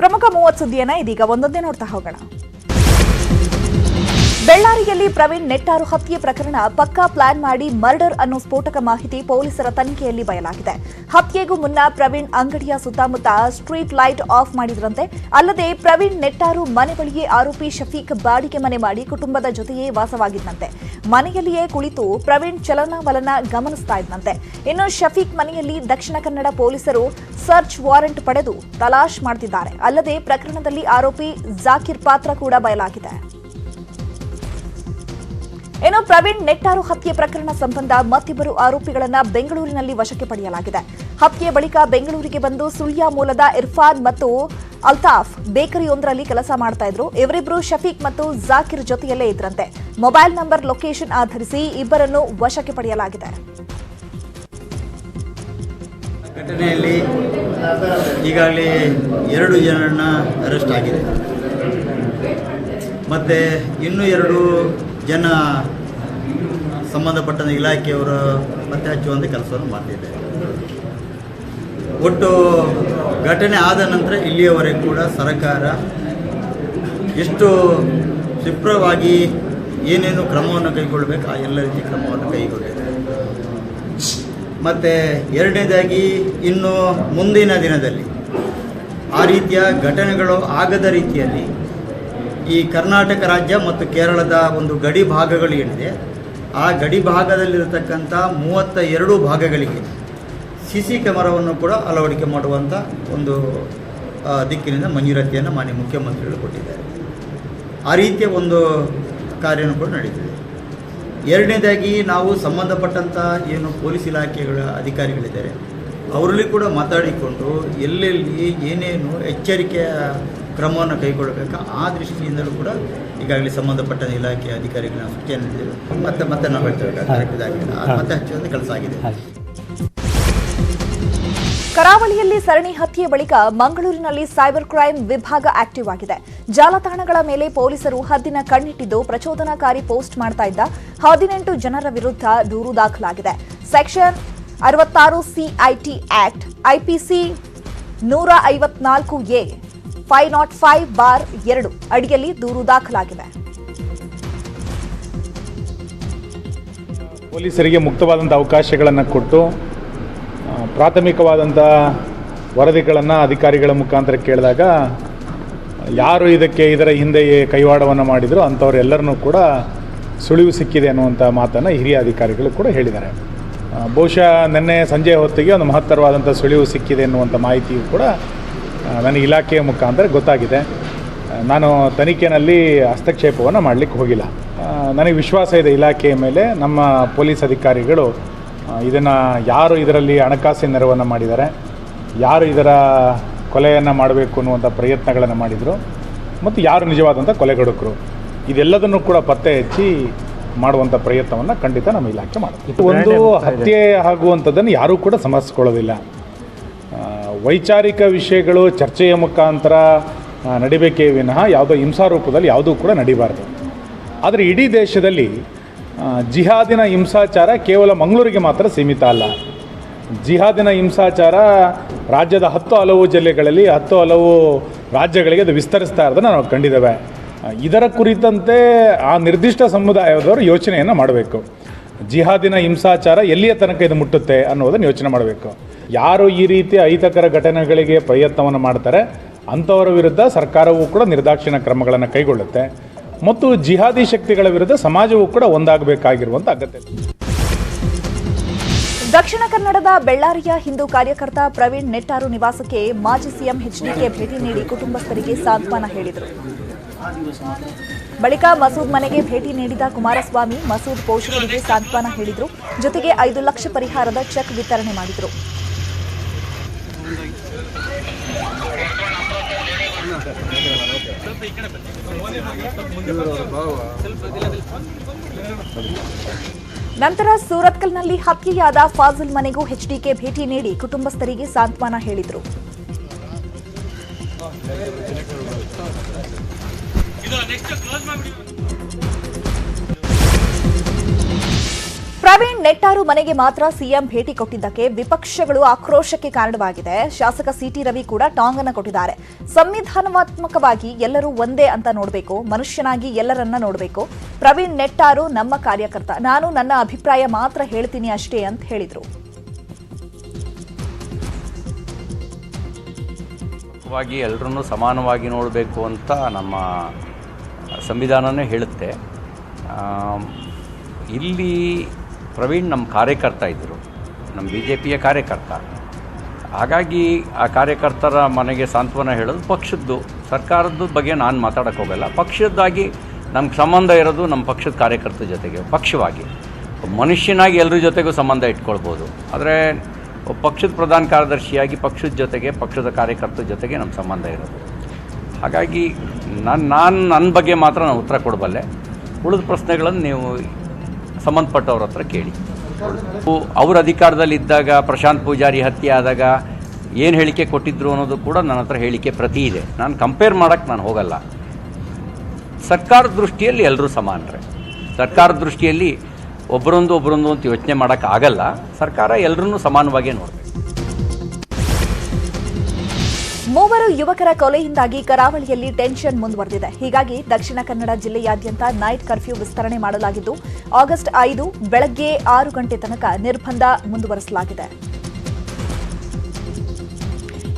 ಪ್ರಮುಖ 30 ಸುದ್ದಿಯನ್ನ ಇದೀಗ ಒಂದೊಂದೇ ನೋಡ್ತಾ ಹೋಗೋಣ. ಬೆಳ್ಳಾರಿಯಲ್ಲಿ ಪ್ರವೀಣ್ ನೆಟ್ಟಾರು ಹತ್ಯೆ ಪ್ರಕರಣ ಪಕ್ಕಾ ಪ್ಲಾನ್ ಮಾಡಿ ಮರ್ಡರ್ ಅನ್ನೋ ಸ್ಫೋಟಕ ಮಾಹಿತಿ ಪೊಲೀಸರ ತನಿಖೆಯಲ್ಲಿ ಬಯಲಾಗಿದೆ. ಹತ್ಯೆಗೂ ಮುನ್ನ ಪ್ರವೀಣ್ ಅಂಗಡಿಯ ಸುತ್ತಮುತ್ತ ಸ್ಟ್ರೀಟ್ ಲೈಟ್ ಆಫ್ ಮಾಡಿದ್ರಂತೆ. ಅಲ್ಲದೆ ಪ್ರವೀಣ್ ನೆಟ್ಟಾರು ಮನೆ ಬಳಿಯೇ ಆರೋಪಿ ಶಫೀಕ್ ಬಾಡಿಗೆ ಮನೆ ಮಾಡಿ ಕುಟುಂಬದ ಜೊತೆಯೇ ವಾಸವಾಗಿದ್ದಂತೆ. ಮನೆಯಲ್ಲಿಯೇ ಕುಳಿತು ಪ್ರವೀಣ್ ಚಲನವಲನ ಗಮನಿಸ್ತಾ ಇದ್ದಂತೆ. ಇನ್ನು ಶಫೀಕ್ ಮನೆಯಲ್ಲಿ ದಕ್ಷಿಣ ಕನ್ನಡ ಪೊಲೀಸರು ಸರ್ಚ್ ವಾರೆಂಟ್ ಪಡೆದು ತಲಾಶ್ ಮಾಡುತ್ತಿದ್ದಾರೆ. ಅಲ್ಲದೆ ಪ್ರಕರಣದಲ್ಲಿ ಆರೋಪಿ ಜಾಕಿರ್ ಪಾತ್ರ ಕೂಡ ಬಯಲಾಗಿದೆ. ಇನ್ನು ಪ್ರವೀಣ್ ನೆಟ್ಟಾರು ಹತ್ಯೆ ಪ್ರಕರಣ ಸಂಬಂಧ ಮತ್ತಿಬ್ಬರು ಆರೋಪಿಗಳನ್ನ ಬೆಂಗಳೂರಿನಲ್ಲಿ ವಶಕ್ಕೆ ಪಡೆಯಲಾಗಿದೆ. ಹತ್ಯೆ ಬಳಿಕ ಬೆಂಗಳೂರಿಗೆ ಬಂದು ಸುಳ್ಯ ಮೂಲದ ಇರ್ಫಾನ್ ಮತ್ತು ಅಲ್ತಾಫ್ ಬೇಕರಿಯೊಂದರಲ್ಲಿ ಕೆಲಸ ಮಾಡ್ತಾ ಇದ್ರು. ಇವರಿಬ್ಬರು ಶಫೀಕ್ ಮತ್ತು ಜಾಕಿರ್ ಜೊತೆಯಲ್ಲೇ ಇದ್ರಂತೆ. ಮೊಬೈಲ್ ನಂಬರ್ ಲೊಕೇಶನ್ ಆಧರಿಸಿ ಇಬ್ಬರನ್ನು ವಶಕ್ಕೆ ಪಡೆಯಲಾಗಿದೆ. ಘಟನೆಯಲ್ಲಿ ಈಗಾಗಲೇ 2 ಜನರನ್ನ ಅರೆಸ್ಟ್ ಆಗಿದೆ. ಮತ್ತು ಇನ್ನೂ 2 ಜನ ಸಂಬಂಧಪಟ್ಟ ಇಲಾಖೆಯವರು ಪತ್ತೆ ಹಚ್ಚುವಂಥ ಕೆಲಸವನ್ನು ಮಾಡ್ತಿದ್ದಾರೆ. ಒಟ್ಟು ಘಟನೆ ಆದ ನಂತರ ಇಲ್ಲಿಯವರೆಗೆ ಕೂಡ ಸರ್ಕಾರ ಎಷ್ಟು ಕ್ಷಿಪ್ರವಾಗಿ ಏನೇನು ಕ್ರಮವನ್ನು ಕೈಗೊಳ್ಳಬೇಕು ಆ ಎಲ್ಲ ರೀತಿ ಕ್ರಮವನ್ನು ಕೈಗೊಂಡಿದೆ. ಮತ್ತು ಎರಡನೇದಾಗಿ ಇನ್ನು ಮುಂದಿನ ದಿನದಲ್ಲಿ ಆ ರೀತಿಯ ಘಟನೆಗಳು ಆಗದ ರೀತಿಯಲ್ಲಿ ಈ ಕರ್ನಾಟಕ ರಾಜ್ಯ ಮತ್ತು ಕೇರಳದ ಒಂದು ಗಡಿ ಭಾಗಗಳು ಏನಿದೆ ಆ ಗಡಿ ಭಾಗದಲ್ಲಿರತಕ್ಕಂಥ 32 ಭಾಗಗಳಿಗೆ CC ಕ್ಯಾಮರಾವನ್ನು ಕೂಡ ಅಳವಡಿಕೆ ಮಾಡುವಂಥ ಒಂದು ದಿಕ್ಕಿನಿಂದ ಮಂಜೂರಾತಿಯನ್ನು ಮಾನ್ಯ ಮುಖ್ಯಮಂತ್ರಿಗಳು ಕೊಟ್ಟಿದ್ದಾರೆ. ಆ ರೀತಿಯ ಒಂದು ಕಾರ್ಯನೂ ಕೂಡ ನಡೀತಿದೆ. ಎರಡನೇದಾಗಿ ನಾವು ಸಂಬಂಧಪಟ್ಟಂಥ ಏನು ಪೊಲೀಸ್ ಇಲಾಖೆಗಳ ಅಧಿಕಾರಿಗಳಿದ್ದಾರೆ ಅವರಲ್ಲಿ ಕೂಡ ಮಾತಾಡಿಕೊಂಡು ಎಲ್ಲೆಲ್ಲಿ ಏನೇನು ಎಚ್ಚರಿಕೆಯ ಕ್ರಮವನ್ನು ಕೈಗೊಳ್ಳಬೇಕು ಆ ದೃಷ್ಟಿಯಿಂದಲೂ ಕೂಡ ಈಗಾಗಲೇ ಸಂಬಂಧಪಟ್ಟ ಇಲಾಖೆಯ ಅಧಿಕಾರಿಗಳ ಸೂಚನೆ ನೀಡಿದ್ದೇವೆ. ಮತ್ತೆ ನಾವು ಹೇಳ್ತೇವೆ ಮತ್ತೆ ಹಚ್ಚುವಂಥ ಕೆಲಸ ಆಗಿದೆ. ಕರಾವಳಿಯಲ್ಲಿ ಸರಣಿ ಹತ್ಯೆ ಬಳಿಕ ಮಂಗಳೂರಿನಲ್ಲಿ ಸೈಬರ್ ಕ್ರೈಂ ವಿಭಾಗ ಆಕ್ಟಿವ್ ಆಗಿದೆ. ಜಾಲತಾಣಗಳ ಮೇಲೆ ಪೊಲೀಸರು ಹದ್ದಿನ ಕಣ್ಣಿಟ್ಟಿದ್ದು ಪ್ರಚೋದನಾಕಾರಿ ಪೋಸ್ಟ್ ಮಾಡ್ತಾ ಇದ್ದ 18 ಜನರ ವಿರುದ್ಧ ದೂರು ದಾಖಲಾಗಿದೆ. Section 66 CIT act IPC 154A 505/2 ಅಡಿಯಲ್ಲಿ ದೂರು ದಾಖಲಾಗಿದೆ. ಪೊಲೀಸರಿಗೆ ಮುಕ್ತವಾದಂಥ ಅವಕಾಶಗಳನ್ನು ಕೊಟ್ಟು ಪ್ರಾಥಮಿಕವಾದಂಥ ವರದಿಗಳನ್ನು ಅಧಿಕಾರಿಗಳ ಮುಖಾಂತರ ಕೇಳಿದಾಗ ಯಾರು ಇದರ ಹಿಂದೆಯೇ ಕೈವಾಡವನ್ನು ಮಾಡಿದ್ರು ಅಂಥವರೆಲ್ಲರನ್ನೂ ಕೂಡ ಸುಳಿವು ಸಿಕ್ಕಿದೆ ಅನ್ನುವಂಥ ಮಾತನ್ನು ಹಿರಿಯ ಅಧಿಕಾರಿಗಳು ಕೂಡ ಹೇಳಿದ್ದಾರೆ. ಬಹುಶಃ ನಿನ್ನೆ ಸಂಜೆ ಹೊತ್ತಿಗೆ ಒಂದು ಮಹತ್ತರವಾದಂಥ ಸುಳಿವು ಸಿಕ್ಕಿದೆ ಎನ್ನುವಂಥ ಮಾಹಿತಿಯು ಕೂಡ ನನಗೆ ಇಲಾಖೆಯ ಮುಖಾಂತರ ಗೊತ್ತಾಗಿದೆ. ನಾನು ತನಿಖೆಯಲ್ಲಿ ಹಸ್ತಕ್ಷೇಪವನ್ನು ಮಾಡಲಿಕ್ಕೆ ಹೋಗಿಲ್ಲ. ನನಗೆ ವಿಶ್ವಾಸ ಇದೆ ಇಲಾಖೆಯ ಮೇಲೆ. ನಮ್ಮ ಪೊಲೀಸ್ ಅಧಿಕಾರಿಗಳು ಇದನ್ನು ಯಾರು ಇದರಲ್ಲಿ ಹಣಕಾಸಿನ ನೆರವನ್ನು ಮಾಡಿದ್ದಾರೆ, ಯಾರು ಇದರ ಕೊಲೆಯನ್ನು ಮಾಡಬೇಕು ಅನ್ನುವಂಥ ಪ್ರಯತ್ನಗಳನ್ನು ಮಾಡಿದರು ಮತ್ತು ಯಾರು ನಿಜವಾದಂಥ ಕೊಲೆಗಡುಕರು ಇದೆಲ್ಲದನ್ನು ಕೂಡ ಪತ್ತೆ ಹಚ್ಚಿ ಮಾಡುವಂಥ ಪ್ರಯತ್ನವನ್ನು ಖಂಡಿತ ನಮ್ಮ ಇಲಾಖೆ ಮಾಡುತ್ತೆ. ಒಂದು ಹತ್ಯೆ ಆಗುವಂಥದ್ದನ್ನು ಯಾರೂ ಕೂಡ ಸಮರ್ಥಿಸ್ಕೊಳ್ಳೋದಿಲ್ಲ. ವೈಚಾರಿಕ ವಿಷಯಗಳು ಚರ್ಚೆಯ ಮುಖಾಂತರ ನಡಿಬೇಕೇ ವಿನಃ ಯಾವುದೋ ಹಿಂಸಾರೂಪದಲ್ಲಿ ಯಾವುದೂ ಕೂಡ ನಡಿಬಾರ್ದು. ಆದರೆ ಇಡೀ ದೇಶದಲ್ಲಿ ಜಿಹಾದಿನ ಹಿಂಸಾಚಾರ ಕೇವಲ ಮಂಗಳೂರಿಗೆ ಮಾತ್ರ ಸೀಮಿತ ಅಲ್ಲ. ಜಿಹಾದಿನ ಹಿಂಸಾಚಾರ ರಾಜ್ಯದ 10 ಹಲವು ಜಿಲ್ಲೆಗಳಲ್ಲಿ 10 ಹಲವು ರಾಜ್ಯಗಳಿಗೆ ಅದು ವಿಸ್ತರಿಸ್ತಾ ಇರೋದನ್ನು ನಾವು ಕಂಡಿದ್ದೇವೆ. ಇದರ ಕುರಿತಂತೆ ಆ ನಿರ್ದಿಷ್ಟ ಸಮುದಾಯದವರು ಯೋಚನೆಯನ್ನು ಮಾಡಬೇಕು. ಜಿಹಾದಿನ ಹಿಂಸಾಚಾರ ಎಲ್ಲಿಯ ತನಕ ಇದು ಮುಟ್ಟುತ್ತೆ ಅನ್ನೋದನ್ನು ಯೋಚನೆ ಮಾಡಬೇಕು. ಯಾರು ಈ ರೀತಿಯ ಅಹಿತಕರ ಘಟನೆಗಳಿಗೆ ಪ್ರಯತ್ನವನ್ನು ಮಾಡ್ತಾರೆ ಅಂಥವರ ವಿರುದ್ಧ ಸರ್ಕಾರವೂ ಕೂಡ ನಿರ್ದಾಕ್ಷಿಣ್ಯ ಕ್ರಮಗಳನ್ನು ಕೈಗೊಳ್ಳುತ್ತೆ ಮತ್ತು ಜಿಹಾದಿ ಶಕ್ತಿಗಳ ವಿರುದ್ಧ ಸಮಾಜವೂ ಕೂಡ ಒಂದಾಗಬೇಕಾಗಿರುವಂಥ ಅಗತ್ಯ. ದಕ್ಷಿಣ ಕನ್ನಡದ ಬೆಳ್ಳಾರಿಯ ಹಿಂದೂ ಕಾರ್ಯಕರ್ತ ಪ್ರವೀಣ್ ನೆಟ್ಟಾರು ನಿವಾಸಕ್ಕೆ ಮಾಜಿ ಸಿಎಂ HDK ಭೇಟಿ ನೀಡಿ ಕುಟುಂಬಸ್ಥರಿಗೆ ಸಾಂತ್ವನ ಹೇಳಿದರು. ಬಳಿಕ ಮಸೂದ್ ಮನೆಗೆ ಭೇಟಿ ನೀಡಿದ ಕುಮಾರಸ್ವಾಮಿ ಮಸೂದ್ ಪೋಷಕರಿಗೆ ಸಾಂತ್ವನ ಹೇಳಿದರು. ಜೊತೆಗೆ 5 ಲಕ್ಷ ಪರಿಹಾರದ ಚೆಕ್ ವಿತರಣೆ ಮಾಡಿದರು. ನಂತರ ಸೂರತ್ಕಲ್ನಲ್ಲಿ ಹತ್ಯೆಯಾದ ಫಾಜಿಲ್ ಮನೆಗೂ HDK ಭೇಟಿ ನೀಡಿ ಕುಟುಂಬಸ್ಥರಿಗೆ ಸಾಂತ್ವನ ಹೇಳಿದರು. ಪ್ರವೀಣ್ ನೆಟ್ಟಾರು ಮನೆಗೆ ಮಾತ್ರ ಸಿಎಂ ಭೇಟಿ ಕೊಟ್ಟಿದ್ದಕ್ಕೆ ವಿಪಕ್ಷಗಳು ಆಕ್ರೋಶಕ್ಕೆ ಕಾರಣವಾಗಿದೆ. ಶಾಸಕ ಸಿಟಿ ರವಿ ಕೂಡ ಟಾಂಗ್ ಅನ್ನು ಕೊಟ್ಟಿದ್ದಾರೆ. ಸಂವಿಧಾನಾತ್ಮಕವಾಗಿ ಎಲ್ಲರೂ ಒಂದೇ ಅಂತ ನೋಡಬೇಕು, ಮನುಷ್ಯನಾಗಿ ಎಲ್ಲರನ್ನ ನೋಡಬೇಕು. ಪ್ರವೀಣ್ ನೆಟ್ಟಾರು ನಮ್ಮ ಕಾರ್ಯಕರ್ತ, ನಾನು ನನ್ನ ಅಭಿಪ್ರಾಯ ಮಾತ್ರ ಹೇಳ್ತೀನಿ ಅಷ್ಟೇ ಅಂತ ಹೇಳಿದ್ರು. ಎಲ್ಲರನ್ನೂ ಸಮಾನವಾಗಿ ನೋಡಬೇಕು ಅಂತ ನಮ್ಮ ಸಂವಿಧಾನನೇ ಹೇಳುತ್ತೆ. ಇಲ್ಲಿ ಪ್ರವೀಣ್ ನಮ್ಮ ಕಾರ್ಯಕರ್ತ ಇದ್ದರು, ನಮ್ಮ BJPಯ ಕಾರ್ಯಕರ್ತ. ಹಾಗಾಗಿ ಆ ಕಾರ್ಯಕರ್ತರ ಮನೆಗೆ ಸಾಂತ್ವನ ಹೇಳೋದು ಪಕ್ಷದ್ದು, ಸರ್ಕಾರದ ಬಗ್ಗೆ ನಾನು ಮಾತಾಡೋಕ್ಕೆ ಹೋಗಲ್ಲ. ಪಕ್ಷದ್ದಾಗಿ ನಮ್ಗೆ ಸಂಬಂಧ ಇರೋದು ನಮ್ಮ ಪಕ್ಷದ ಕಾರ್ಯಕರ್ತರ ಜೊತೆಗೆ, ಪಕ್ಷವಾಗಿ. ಮನುಷ್ಯನಾಗಿ ಎಲ್ಲರ ಜೊತೆಗೂ ಸಂಬಂಧ ಇಟ್ಕೊಳ್ಬೋದು, ಆದರೆ ಪಕ್ಷದ ಪ್ರಧಾನ ಕಾರ್ಯದರ್ಶಿಯಾಗಿ ಪಕ್ಷದ ಜೊತೆಗೆ, ಪಕ್ಷದ ಕಾರ್ಯಕರ್ತರ ಜೊತೆಗೆ ನಮ್ಮ ಸಂಬಂಧ ಇರೋದು. ಹಾಗಾಗಿ ನನ್ನ ಬಗ್ಗೆ ಮಾತ್ರ ನಾನು ಉತ್ತರ ಕೊಡಬಲ್ಲೆ. ಉಳಿದ ಪ್ರಶ್ನೆಗಳನ್ನು ನೀವು ಸಂಬಂಧಪಟ್ಟವ್ರ ಹತ್ರ ಕೇಳಿ. ಅವ್ರ ಅಧಿಕಾರದಲ್ಲಿದ್ದಾಗ ಪ್ರಶಾಂತ್ ಪೂಜಾರಿ ಹತ್ಯೆ ಆದಾಗ ಏನು ಹೇಳಿಕೆ ಕೊಟ್ಟಿದ್ರು ಅನ್ನೋದು ಕೂಡ ನನ್ನ ಹತ್ರ ಹೇಳಿಕೆ ಪ್ರತಿ ಇದೆ. ನಾನು ಕಂಪೇರ್ ಮಾಡೋಕ್ಕೆ ನಾನು ಹೋಗಲ್ಲ. ಸರ್ಕಾರದ ದೃಷ್ಟಿಯಲ್ಲಿ ಎಲ್ಲರೂ ಸಮಾನರೇ. ಸರ್ಕಾರದ ದೃಷ್ಟಿಯಲ್ಲಿ ಒಬ್ಬರೊಂದು ಅಂತ ಯೋಚನೆ ಮಾಡೋಕ್ಕಾಗಲ್ಲ. ಸರ್ಕಾರ ಎಲ್ಲರನ್ನೂ ಸಮಾನವಾಗೇ ನೋಡಬೇಕು. ಮೂವರು ಯುವಕರ ಕೊಲೆಯಿಂದಾಗಿ ಕರಾವಳಿಯಲ್ಲಿ ಟೆನ್ಷನ್ ಮುಂದುವರೆದಿದೆ. ಹೀಗಾಗಿ ದಕ್ಷಿಣ ಕನ್ನಡ ಜಿಲ್ಲೆಯಾದ್ಯಂತ ನೈಟ್ ಕರ್ಫ್ಯೂ ವಿಸ್ತರಣೆ ಮಾಡಲಾಗಿದ್ದು ಆಗಸ್ಟ್ 5 ಬೆಳಗ್ಗೆ 6 ಗಂಟೆ ತನಕ ನಿರ್ಬಂಧ ಮುಂದುವರಿಸಲಾಗಿದೆ.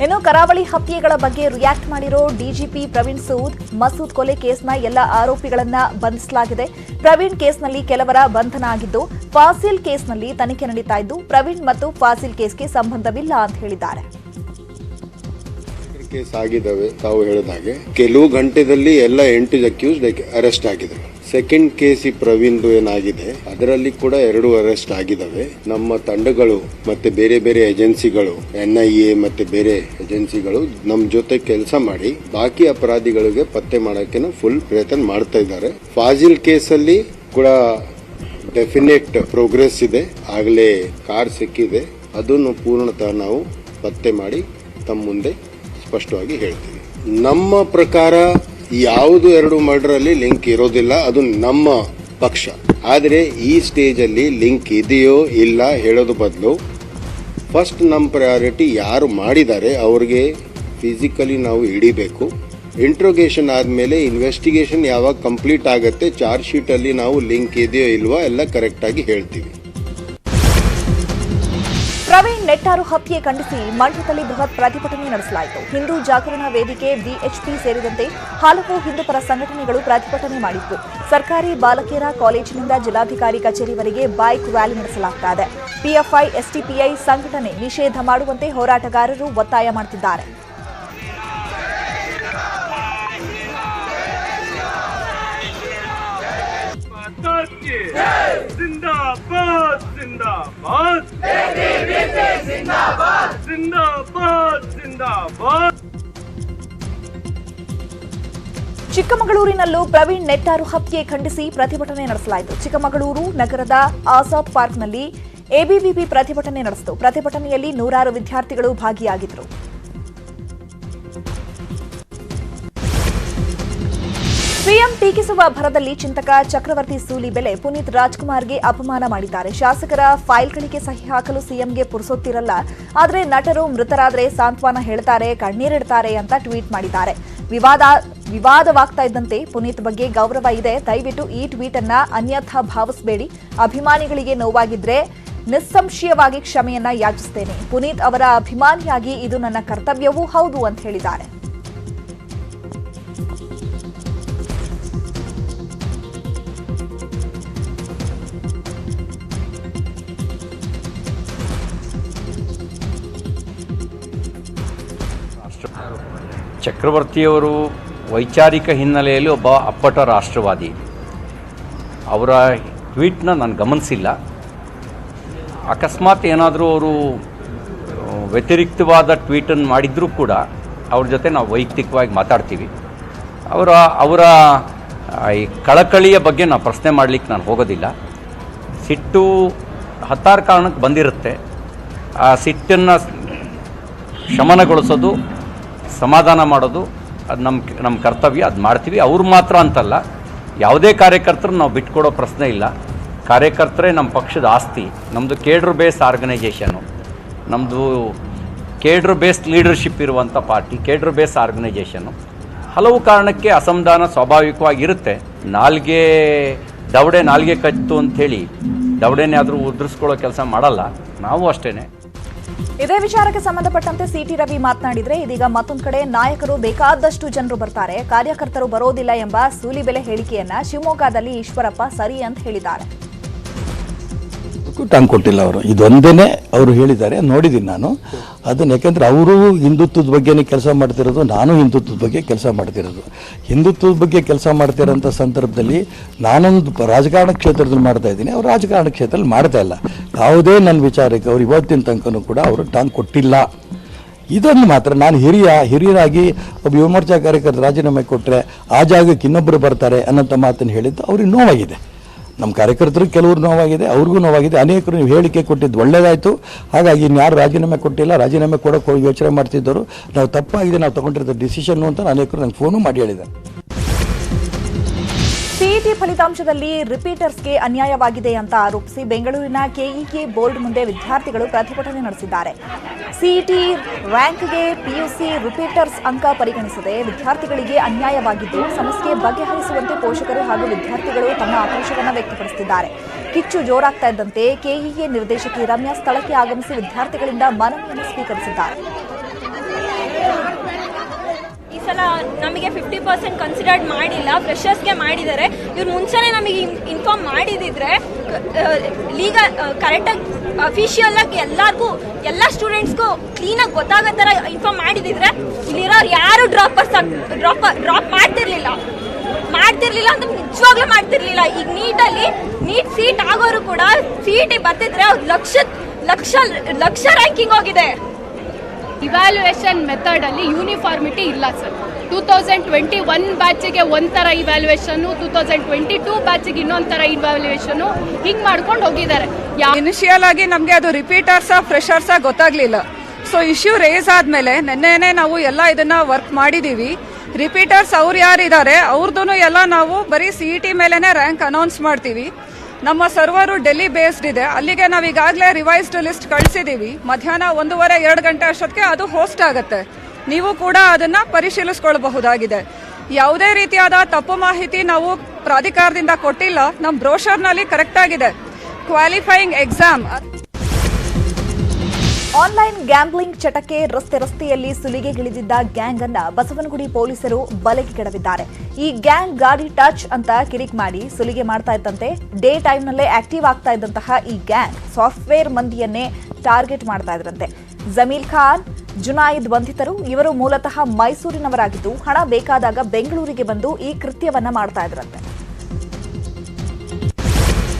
ಇನ್ನು ಕರಾವಳಿ ಹತ್ಯೆಗಳ ಬಗ್ಗೆ ರಿಯಾಕ್ಟ್ ಮಾಡಿರೋ ಡಿಜಿಪಿ ಪ್ರವೀಣ್ ಸೂದ್, ಮಸೂದ್ ಕೊಲೆ ಕೇಸ್ನ ಎಲ್ಲ ಆರೋಪಿಗಳನ್ನ ಬಂಧಿಸಲಾಗಿದೆ. ಪ್ರವೀಣ್ ಕೇಸ್ನಲ್ಲಿ ಕೆಲವರ ಬಂಧನ ಆಗಿದ್ದು, ಫಾಸಿಲ್ ಕೇಸ್ನಲ್ಲಿ ತನಿಖೆ ನಡೀತಾ ಇದ್ದು ಪ್ರವೀಣ್ ಮತ್ತು ಫಾಸಿಲ್ ಕೇಸ್ಗೆ ಸಂಬಂಧವಿಲ್ಲ ಅಂತ ಹೇಳಿದ್ದಾರೆ. ಕೇಸ್ ಆಗಿದ್ದಾವೆ. ತಾವು ಹೇಳಿದ ಹಾಗೆ ಕೆಲವು ಗಂಟೆದಲ್ಲಿ ಎಲ್ಲ 8 ಅಕ್ಯೂಸ್ಡ್ ಅರೆಸ್ಟ್ ಆಗಿದ್ದಾರೆ. ಸೆಕೆಂಡ್ ಕೇಸ್ ಈ ಪ್ರವೀಣ್ದು ಏನಾಗಿದೆ ಅದರಲ್ಲಿ ಕೂಡ 2 ಅರೆಸ್ಟ್ ಆಗಿದ್ದಾವೆ. ನಮ್ಮ ತಂಡಗಳು ಮತ್ತೆ ಬೇರೆ ಬೇರೆ ಏಜೆನ್ಸಿಗಳು, NIA ಮತ್ತೆ ಬೇರೆ ಏಜೆನ್ಸಿಗಳು ನಮ್ಮ ಜೊತೆ ಕೆಲಸ ಮಾಡಿ ಬಾಕಿ ಅಪರಾಧಿಗಳಿಗೆ ಪತ್ತೆ ಮಾಡಕ್ಕೆ ಫುಲ್ ಪ್ರಯತ್ನ ಮಾಡ್ತಾ ಇದ್ದಾರೆ. ಫಾಜಿಲ್ ಕೇಸಲ್ಲಿ ಕೂಡ ಡೆಫಿನೆಟ್ ಪ್ರೋಗ್ರೆಸ್ ಇದೆ. ಆಗಲೇ ಕಾರ್ ಸಿಕ್ಕಿದೆ, ಅದನ್ನು ಪೂರ್ಣತಃ ನಾವು ಪತ್ತೆ ಮಾಡಿ ತಮ್ಮ ಮುಂದೆ ಸ್ಪಷ್ಟವಾಗಿ ಹೇಳ್ತೀವಿ. ನಮ್ಮ ಪ್ರಕಾರ ಯಾವುದು 2 ಮರ್ಡರ್ ಅಲ್ಲಿ ಲಿಂಕ್ ಇರೋದಿಲ್ಲ, ಅದು ನಮ್ಮ ಪಕ್ಷ. ಆದರೆ ಈ ಸ್ಟೇಜ್ ಅಲ್ಲಿ ಲಿಂಕ್ ಇದೆಯೋ ಇಲ್ಲ ಹೇಳೋದು ಬದಲು ಫಸ್ಟ್ ನಮ್ಮ ಪ್ರಯಾರಿಟಿ ಯಾರು ಮಾಡಿದ್ದಾರೆ ಅವ್ರಿಗೆ ಫಿಸಿಕಲಿ ನಾವು ಹಿಡಿಬೇಕು. ಇಂಟ್ರೋಗೇಷನ್ ಆದ್ಮೇಲೆ ಇನ್ವೆಸ್ಟಿಗೇಷನ್ ಯಾವಾಗ ಕಂಪ್ಲೀಟ್ ಆಗುತ್ತೆ ಚಾರ್ಜ್ ಶೀಟ್ ಅಲ್ಲಿ ನಾವು ಲಿಂಕ್ ಇದೆಯೋ ಇಲ್ವಾ ಎಲ್ಲ ಕರೆಕ್ಟ್ ಆಗಿ ಹೇಳ್ತೀವಿ. ಪ್ರವೀಣ್ ನೆಟ್ಟಾರು ಹತ್ಯೆ ಖಂಡಿಸಿ ಮಂಡ್ಯದಲ್ಲಿ ಬೃಹತ್ ಪ್ರತಿಭಟನೆ ನಡೆಸಲಾಯಿತು. ಹಿಂದೂ ಜಾಗರಣಾ ವೇದಿಕೆ, BHP ಸೇರಿದಂತೆ ಹಲವು ಹಿಂದೂಪರ ಸಂಘಟನೆಗಳು ಪ್ರತಿಭಟನೆ ಮಾಡಿದ್ದು. ಸರ್ಕಾರಿ ಬಾಲಕಿಯರ ಕಾಲೇಜಿನಿಂದ ಜಿಲ್ಲಾಧಿಕಾರಿ ಕಚೇರಿವರೆಗೆ ಬೈಕ್ ರ್ಯಾಲಿ ನಡೆಸಲಾಗ್ತಾ ಇದೆ. PFI, STPI ಸಂಘಟನೆ ನಿಷೇಧ ಮಾಡುವಂತೆ ಹೋರಾಟಗಾರರು ಒತ್ತಾಯ ಮಾಡುತ್ತಿದ್ದಾರೆ. जिंदाबाद जिंदाबाद जिंदाबाद जिंदाबाद जिंदाबाद. ಚಿಕ್ಕಮಗಳೂರಿನಲ್ಲೂ ಪ್ರವೀಣ್ ನೆಟ್ಟಾರು ಹತ್ಯೆ ಖಂಡಿಸಿ ಪ್ರತಿಭಟನೆ ನಡೆಸಲಾಯಿತು. ಚಿಕ್ಕಮಗಳೂರು ನಗರದ ಆಜಾದ್ ಪಾರ್ಕ್ನಲ್ಲಿ ABVP ಪ್ರತಿಭಟನೆ ನಡೆಸಿತು. ಪ್ರತಿಭಟನೆಯಲ್ಲಿ 100 ವಿದ್ಯಾರ್ಥಿಗಳು ಭಾಗಿಯಾಗಿದ್ದರು. ಸಿಎಂ ಟೀಕಿಸುವ ಭರದಲ್ಲಿ ಚಿಂತಕ ಚಕ್ರವರ್ತಿ ಸೂಲಿಬೆಲೆ ಪುನೀತ್ ರಾಜ್ಕುಮಾರ್ಗೆ ಅಪಮಾನ ಮಾಡಿದ್ದಾರೆ. ಶಾಸಕರ ಫೈಲ್ಗಳಿಗೆ ಸಹಿ ಹಾಕಲು ಸಿಎಂಗೆ ಪುರುಸೊತ್ತಿರಲ್ಲ, ಆದರೆ ನಟರು ಮೃತರಾದರೆ ಸಾಂತ್ವನ ಹೇಳ್ತಾರೆ, ಕಣ್ಣೀರಿಡ್ತಾರೆ ಅಂತ ಟ್ವೀಟ್ ಮಾಡಿದ್ದಾರೆ. ವಿವಾದವಾಗ್ತಾ ಇದ್ದಂತೆ ಪುನೀತ್ ಬಗ್ಗೆ ಗೌರವ ಇದೆ, ದಯವಿಟ್ಟು ಈ ಟ್ವೀಟ್ ಅನ್ನ ಅನ್ಯಥಾ ಭಾವಿಸಬೇಡಿ. ಅಭಿಮಾನಿಗಳಿಗೆ ನೋವಾಗಿದ್ರೆ ನಿಸ್ಸಂಶಯವಾಗಿ ಕ್ಷಮೆಯನ್ನ ಯಾಚಿಸುತ್ತೇನೆ. ಪುನೀತ್ ಅವರ ಅಭಿಮಾನಿಯಾಗಿ ಇದು ನನ್ನ ಕರ್ತವ್ಯವೂ ಹೌದು ಅಂತ ಹೇಳಿದ್ದಾರೆ. ಚಕ್ರವರ್ತಿಯವರು ವೈಚಾರಿಕ ಹಿನ್ನೆಲೆಯಲ್ಲಿ ಒಬ್ಬ ಅಪ್ಪಟ ರಾಷ್ಟ್ರವಾದಿ. ಅವರ ಟ್ವೀಟ್ನ ನಾನು ಗಮನಿಸಿಲ್ಲ. ಅಕಸ್ಮಾತ್ ಏನಾದರೂ ಅವರು ವ್ಯತಿರಿಕ್ತವಾದ ಟ್ವೀಟನ್ನು ಮಾಡಿದರೂ ಕೂಡ ಅವ್ರ ಜೊತೆ ನಾವು ವೈಯಕ್ತಿಕವಾಗಿ ಮಾತಾಡ್ತೀವಿ. ಅವರ ಈ ಕಳಕಳಿಯ ಬಗ್ಗೆ ನಾವು ಪ್ರಶ್ನೆ ಮಾಡಲಿಕ್ಕೆ ನಾನು ಹೋಗೋದಿಲ್ಲ. ಸಿಟ್ಟು 10 ಕಾರಣಕ್ಕೆ ಬಂದಿರುತ್ತೆ. ಆ ಸಿಟ್ಟನ್ನು ಶಮನಗೊಳಿಸೋದು, ಸಮಾಧಾನ ಮಾಡೋದು ಅದು ನಮ್ಮ ಕರ್ತವ್ಯ, ಅದು ಮಾಡ್ತೀವಿ. ಅವ್ರು ಮಾತ್ರ ಅಂತಲ್ಲ, ಯಾವುದೇ ಕಾರ್ಯಕರ್ತರು ನಾವು ಬಿಟ್ಕೊಡೋ ಪ್ರಶ್ನೆ ಇಲ್ಲ. ಕಾರ್ಯಕರ್ತರೇ ನಮ್ಮ ಪಕ್ಷದ ಆಸ್ತಿ. ನಮ್ಮದು ಕೇಡ್ರ್ ಬೇಸ್ ಆರ್ಗನೈಜೇಷನು, ನಮ್ಮದು ಕೇಡ್ರ್ ಬೇಸ್ಡ್ ಲೀಡರ್ಶಿಪ್ ಇರುವಂಥ ಪಾರ್ಟಿ, ಕೇಡ್ರ್ ಬೇಸ್ ಆರ್ಗನೈಜೇಷನು. ಹಲವು ಕಾರಣಕ್ಕೆ ಅಸಮಾಧಾನ ಸ್ವಾಭಾವಿಕವಾಗಿರುತ್ತೆ. ದವಡೆ ನಾಲ್ಗೆ ಕತ್ತು ಅಂಥೇಳಿ ದವಡೆನೇ ಆದರೂ ಉದುರಿಸ್ಕೊಳ್ಳೋ ಕೆಲಸ ಮಾಡಲ್ಲ. ನಾವು ಅಷ್ಟೇ. ಇದೇ ವಿಚಾರಕ್ಕೆ ಸಂಬಂಧಪಟ್ಟಂತೆ ಸಿಟಿ ರವಿ ಮಾತನಾಡಿದ್ರೆ, ಇದೀಗ ಮತ್ತೊಂದು ಕಡೆ ನಾಯಕರು ಬೇಕಾದಷ್ಟು ಜನರು ಬರ್ತಾರೆ, ಕಾರ್ಯಕರ್ತರು ಬರೋದಿಲ್ಲ ಎಂಬ ಸೂಲಿಬೆಲೆ ಹೇಳಿಕೆಯನ್ನ ಶಿವಮೊಗ್ಗದಲ್ಲಿ ಈಶ್ವರಪ್ಪ ಸರಿ ಅಂತ ಹೇಳಿದ್ದಾರೆ. ಟಾಂಗ್ ಕೊಟ್ಟಿಲ್ಲ ಅವರು, ಇದೊಂದೇ ಅವರು ಹೇಳಿದ್ದಾರೆ, ನೋಡಿದ್ದೀನಿ ನಾನು ಅದನ್ನು. ಯಾಕೆಂದರೆ ಅವರು ಹಿಂದುತ್ವದ ಬಗ್ಗೆನೇ ಕೆಲಸ ಮಾಡ್ತಿರೋದು, ನಾನು ಹಿಂದುತ್ವದ ಬಗ್ಗೆ ಕೆಲಸ ಮಾಡ್ತಿರೋದು. ಹಿಂದುತ್ವದ ಬಗ್ಗೆ ಕೆಲಸ ಮಾಡ್ತಿರೋಂಥ ಸಂದರ್ಭದಲ್ಲಿ ನಾನೊಂದು ರಾಜಕಾರಣ ಕ್ಷೇತ್ರದಲ್ಲಿ ಮಾಡ್ತಾ ಇದ್ದೀನಿ, ಅವ್ರು ರಾಜಕಾರಣ ಕ್ಷೇತ್ರದಲ್ಲಿ ಮಾಡ್ತಾ ಇಲ್ಲ. ಯಾವುದೇ ನನ್ನ ವಿಚಾರಕ್ಕೆ ಅವ್ರು ಇವತ್ತಿನ ತನಕನೂ ಕೂಡ ಅವರು ಟಾಂಗ್ ಕೊಟ್ಟಿಲ್ಲ. ಇದೊಂದು ಮಾತ್ರ ನಾನು ಹಿರಿಯರಾಗಿ ಒಬ್ಬ ಯುವ ಮೋರ್ಚಾ ಕಾರ್ಯಕರ್ತರು ರಾಜೀನಾಮೆ ಕೊಟ್ಟರೆ ಆ ಜಾಗಕ್ಕೆ ಇನ್ನೊಬ್ಬರು ಬರ್ತಾರೆ ಅನ್ನೋಂಥ ಮಾತನ್ನು ಹೇಳಿದ್ದು ಅವ್ರಿಗೆ ನೋವಾಗಿದೆ. ನಮ್ಮ ಕಾರ್ಯಕರ್ತರಿಗೆ ಕೆಲವರು ನೋವಾಗಿದೆ, ಅವ್ರಿಗೂ ನೋವಾಗಿದೆ. ಅನೇಕರು ನೀವು ಹೇಳಿಕೆ ಕೊಟ್ಟಿದ್ದು ಒಳ್ಳೆಯದಾಯಿತು. ಹಾಗಾಗಿ ಇನ್ಯಾರು ರಾಜೀನಾಮೆ ಕೊಟ್ಟಿಲ್ಲ, ರಾಜೀನಾಮೆ ಕೊಡೋಕೆ ಯೋಚನೆ ಮಾಡ್ತಿದ್ದರು. ನಾವು ತಪ್ಪಾಗಿದೆ, ನಾವು ತೊಗೊಂಡಿರೋದು ಡಿಸಿಷನ್ನು ಅಂತ ಅನೇಕರು ನಂಗೆ ಫೋನು ಮಾಡಿ ಹೇಳಿದ್ದಾರೆ. ಸಿಇಟಿ ಫಲಿತಾಂಶದಲ್ಲಿ ರಿಪೀಟರ್ಸ್ಗೆ ಅನ್ಯಾಯವಾಗಿದೆ ಅಂತ ಆರೋಪಿಸಿ ಬೆಂಗಳೂರಿನ ಕೆಇಕೆ ಬೋರ್ಡ್ ಮುಂದೆ ವಿದ್ಯಾರ್ಥಿಗಳು ಪ್ರತಿಭಟನೆ ನಡೆಸಿದ್ದಾರೆ. ಸಿಇಟಿ ರ್ಯಾಂಕ್ಗೆ ಪಿಯುಸಿ ರಿಪೀಟರ್ಸ್ ಅಂಕ ಪರಿಗಣಿಸದೆ ವಿದ್ಯಾರ್ಥಿಗಳಿಗೆ ಅನ್ಯಾಯವಾಗಿದ್ದು, ಸಮಸ್ಯೆ ಬಗೆಹರಿಸುವಂತೆ ಪೋಷಕರು ಹಾಗೂ ವಿದ್ಯಾರ್ಥಿಗಳು ತಮ್ಮ ಆಕ್ರೋಶವನ್ನು ವ್ಯಕ್ತಪಡಿಸುತ್ತಿದ್ದಾರೆ. ಕಿಚ್ಚು ಜೋರಾಗ್ತಾ ಇದ್ದಂತೆ ಕೆಇಎ ನಿರ್ದೇಶಕಿ ರಮ್ಯಾ ಸ್ಥಳಕ್ಕೆ ಆಗಮಿಸಿ ವಿದ್ಯಾರ್ಥಿಗಳಿಂದ ಮನವಿಯನ್ನು ಸ್ವೀಕರಿಸಿದ್ದಾರೆ. ಈ ಸಲ ನಮಗೆ 50% ಕನ್ಸಿಡರ್ಡ್ ಮಾಡಿಲ್ಲ, ಫ್ರೆಷರ್ಸ್ಗೆ ಮಾಡಿದ್ದಾರೆ. ಇವ್ರು ಮುಂಚೆನೇ ನಮಗೆ ಇನ್ಫಾರ್ಮ್ ಮಾಡಿದಿದ್ರೆ ಲೀಗಲ್ ಕರೆಕ್ಟಾಗಿ ಅಫಿಷಿಯಲ್ ಆಗಿ ಎಲ್ಲರಿಗೂ ಎಲ್ಲ ಸ್ಟೂಡೆಂಟ್ಸ್ಗೂ ಕ್ಲೀನಾಗಿ ಗೊತ್ತಾಗೋ ಥರ ಇನ್ಫಾರ್ಮ್ ಮಾಡಿದಿದ್ರೆ ಇಲ್ಲಿರೋರು ಯಾರು ಡ್ರಾಪ್ ಮಾಡ್ತಿರ್ಲಿಲ್ಲ ಅಂತ ನಿಜವಾಗ್ಲೂ ಮಾಡ್ತಿರ್ಲಿಲ್ಲ. ಈಗ ನೀಟ್ ಸೀಟ್ ಆಗೋರು ಕೂಡ ಸಿಇಟಿ ಬರ್ತಿದ್ರೆ ಅವ್ರು ಲಕ್ಷ ರ್ಯಾಂಕಿಂಗ್ ಹೋಗಿದೆ. ಇವ್ಯಾಲ್ಯೂಯೇಷನ್ ಮೆಥಡ್ ಅಲ್ಲಿ ಯೂನಿಫಾರ್ಮಿಟಿ ಇಲ್ಲ ಸರ್. 2021 ಬ್ಯಾಚಿಗೆ ಒಂಥರ ಇವ್ಯಾಲ್ಯೂಯೇಷನ್ನು, 2022 ಬ್ಯಾಚಿಗೆ ಇನ್ನೊಂಥರ ಇವ್ಯಾಲ್ಯೂಯೇಷನ್ನು, ಹಿಂಗೆ ಮಾಡ್ಕೊಂಡು ಹೋಗಿದ್ದಾರೆ. ಇನಿಷಿಯಲ್ ಆಗಿ ನಮಗೆ ಅದು ರಿಪೀಟರ್ಸಾ ಫ್ರೆಷರ್ಸಾ ಗೊತ್ತಾಗ್ಲಿಲ್ಲ. ಸೊ ಇಶ್ಯೂ ರೇಸ್ ಆದ್ಮೇಲೆ ನೆನ್ನೆನೇ ನಾವು ಎಲ್ಲ ಇದನ್ನ ವರ್ಕ್ ಮಾಡಿದೀವಿ. ರಿಪೀಟರ್ಸ್ ಅವ್ರು ಯಾರಿದ್ದಾರೆ ಅವ್ರದ್ದು ಎಲ್ಲ ನಾವು ಬರೀ ಸಿಇಟಿ ಮೇಲೆನೆ ರ್ಯಾಂಕ್ ಅನೌನ್ಸ್ ಮಾಡ್ತೀವಿ. ನಮ್ಮ ಸರ್ವರು ಡೆಲ್ಲಿ ಬೇಸ್ಡ್ ಇದೆ, ಅಲ್ಲಿಗೆ ನಾವು ಈಗಾಗಲೇ ರಿವೈಸ್ಡ್ ಲಿಸ್ಟ್ ಕಳಿಸಿದ್ದೀವಿ. ಮಧ್ಯಾಹ್ನ 1:30-2 ಗಂಟೆ ಅಷ್ಟೊತ್ತಿಗೆ ಅದು ಹೋಸ್ಟ್ ಆಗುತ್ತೆ. ನೀವು ಕೂಡ ಅದನ್ನ ಪರಿಶೀಲಿಸ್ಕೊಳ್ಬಹುದಾಗಿದೆ. ಯಾವುದೇ ರೀತಿಯಾದ ತಪ್ಪು ಮಾಹಿತಿ ನಾವು ಪ್ರಾಧಿಕಾರದಿಂದ ಕೊಟ್ಟಿಲ್ಲ. ನಮ್ಮ ಬ್ರೋಷರ್ನಲ್ಲಿ ಕರೆಕ್ಟ್ ಆಗಿದೆ. Qualifying exam. ಆನ್ಲೈನ್ ಗ್ಯಾಂಬ್ಲಿಂಗ್ ಚಟಕ್ಕೆ ರಸ್ತೆಯಲ್ಲಿ ಸುಲಿಗೆಗಿಳಿದಿದ್ದ ಗ್ಯಾಂಗ್ ಅನ್ನ ಬಸವನಗುಡಿ ಪೊಲೀಸರು ಬಲೆಗೆ ಕೆಡವಿದ್ದಾರೆ. ಈ ಗ್ಯಾಂಗ್ ಗಾಡಿ ಟಚ್ ಅಂತ ಕಿರಿಕ್ ಮಾಡಿ ಸುಲಿಗೆ ಮಾಡ್ತಾ ಇದ್ದಂತೆ ಡೇ ಟೈಮ್ನಲ್ಲೇ ಆಕ್ಟಿವ್ ಆಗ್ತಾ ಇದ್ದಂತಹ ಈ ಗ್ಯಾಂಗ್ ಸಾಫ್ಟ್ವೇರ್ ಮಂದಿಯನ್ನೇ ಟಾರ್ಗೆಟ್ ಮಾಡ್ತಾ ಇದ್ರಂತೆ. ಜಮೀಲ್ ಖಾನ್, ಜುನಾಯಿದ್ ಬಂಧಿತರು. ಇವರು ಮೂಲತಃ ಮೈಸೂರಿನವರಾಗಿದ್ದು ಹಣ ಬೇಕಾದಾಗ ಬೆಂಗಳೂರಿಗೆ ಬಂದು ಈ ಕೃತ್ಯವನ್ನ ಮಾಡ್ತಾ ಇದ್ರಂತೆ.